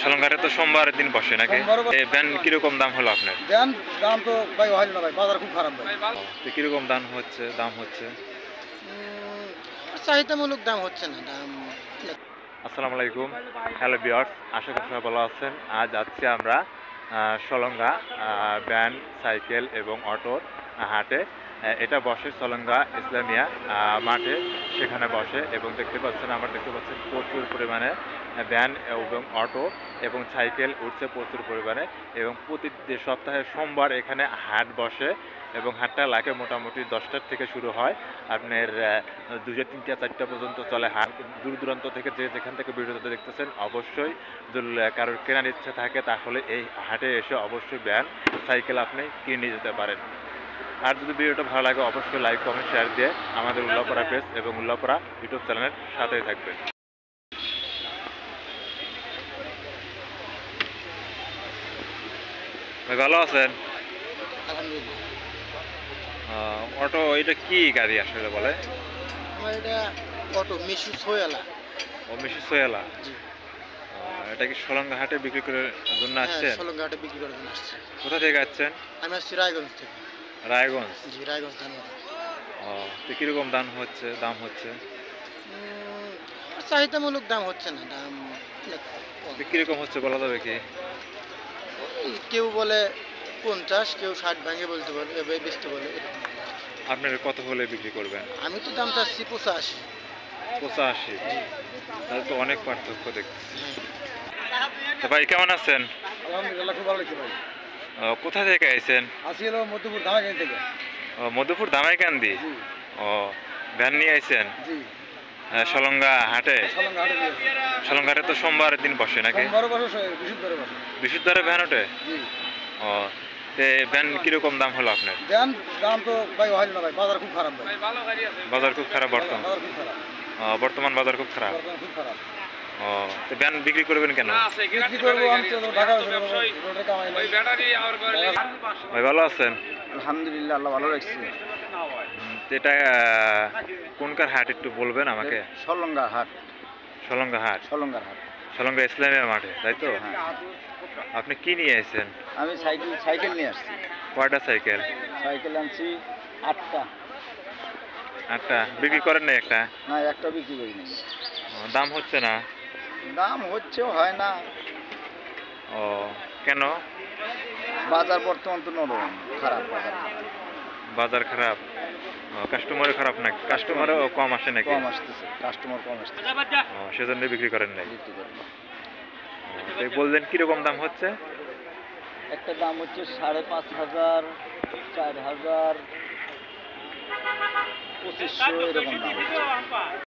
সলঙ্গারে তো সোমবারের দিন বসে নাকি? ভ্যান কিরকম দাম হলো আপনার? ভ্যান দাম তো ভাই হয় না ভাই, বাজার খুব খারাপ ভাই। তো কিরকম দাম হচ্ছে? চাহিদামূলক দাম হচ্ছে না দাম। আসসালামু আলাইকুম, হ্যালো ভিউয়ার্স, আশা করি সবাই ভালো আছেন। আজ যাচ্ছি আমরা সলঙ্গা ভ্যান, সাইকেল এবং অটোর হাটে। এটা বসে সলঙ্গা ইসলামিয়া মাঠে, সেখানে বসে এবং দেখতে পাচ্ছেন প্রচুর পরিমাণে ভ্যান এবং অটো এবং সাইকেল উঠছে প্রচুর পরিমাণে, এবং প্রতি সপ্তাহে সোমবার এখানে হাট বসে এবং হাটটা লাগে মোটামুটি 10টার থেকে শুরু হয়, আপনার 2টা 3টা 4টা পর্যন্ত চলে হাট। দূর দূরান্ত থেকে যেখান থেকে ভিডিওতে দেখতেছেন, অবশ্যই যদি কারোর কেনার ইচ্ছে থাকে তাহলে এই হাটে এসে অবশ্যই ভ্যান, সাইকেল আপনি কিনে নিয়ে যেতে পারেন। আর যদি ভিডিওটা ভালো লাগে অবশ্যই লাইক, কমেন্ট, শেয়ার দিয়ে আমাদের উল্লাপাড়া পেজ এবং উল্লাপাড়া ইউটিউব চ্যানেলের সাথেই থাকবেন। ভালো আছেন? অটো এটা কি গাড়ি আসলে বলে? আমার এটা অটো মিশু সোয়ালা। ও মিশু সোয়ালা। এটা কি সলঙ্গা হাটে বিক্রি করার জন্য আসছেন? সলঙ্গা হাটে বিক্রি করার জন্য আসছে। কোথা থেকে আসছেন? আমি আসছি রায়গঞ্জ থেকে। রায়গঞ্জ? জি, রায়গঞ্জ ধানবাদ। তো কিরকম দাম হচ্ছে? চাহিদামূলক দাম হচ্ছে না দাম। কিরকম হচ্ছে বলা যাবে কি? কেউ বলে 50, কেউ 60 ভাঙে বলতে বলে, বেচতে বলে। আপনার কত হলে বিক্রি করবেন? আমি তো দাম চাচ্ছি 85। 85? তাহলে তো অনেক পার্থক্য দেখতেছি। তো ভাই কেমন আছেন? আলহামদুলিল্লাহ, খুব ভালো লাগছে ভাই। কোথা থেকে আইছেন? আসি হলো মধ্যপুর ধামাকান থেকে। মধুপুর ধামাইকান্দি? ও, ভ্যান নিয়ে আইছেন? জি। সলঙ্গা হাটে? সলঙ্গা হাটে নিয়ে আসছি। সলঙ্গা হাটে তো সোমবারের দিন বসে নাকি? সোমবারও বসে, বৃহস্পতিবারে বসে। বৃহস্পতিবারে ভ্যান ওঠে? জি। ও, তে ভ্যান কিরকম দাম হলো আপনার? ভ্যান দাম তো ভাই হয় না ভাই, বাজার খুব খারাপ ভাই। বাজার খুব খারাপ বর্তমান? বাজার খুব খারাপ। বর্তমান বাজার খুব খারাপ? বর্তমান খুব খারাপ। ও, তো ভ্যান বিক্রি করবেন কেন? বিক্রি করবো, আমি তো ঢাকা রোডে কামাই নাই। ভাই ভালো আছেন? আলহামদুলিল্লাহ, আল্লাহ ভালো রাখছে। এটা কোনকার হাট একটু বলবেন আমাকে? সলঙ্গা হাট। সলঙ্গা হাট? সলঙ্গার হাট। সলঙ্গা ইসলামিয়া মাঠে, তাই তো? হ্যাঁ। আপনি কি নিয়ে আসছেন? আমি সাইকেল নিয়ে আসছি। কয়টা সাইকেল? সাইকেল আনছি 8টা। 8টা বিক্রি করেন না একটা? না, একটা বিক্রি করি নাই। দাম হচ্ছে না? দাম হচ্ছেও হয় না। ও, কেন? বাজার বর্তমান তো নরম, খারাপ বাজার। বাজার খারাপ? কাস্টমারও খারাপ নাকি? কাস্টমারও কম আসে নাকি? কম আসতেছে, কাস্টমার কম আসতেছে। সেজন্য বিক্রি করেন নাই? বিক্রি করি না। তাই বললেন কিরকম দাম হচ্ছে? একটা দাম হচ্ছে 5,500, 4,000, 2,500 এরকম দাম হচ্ছে।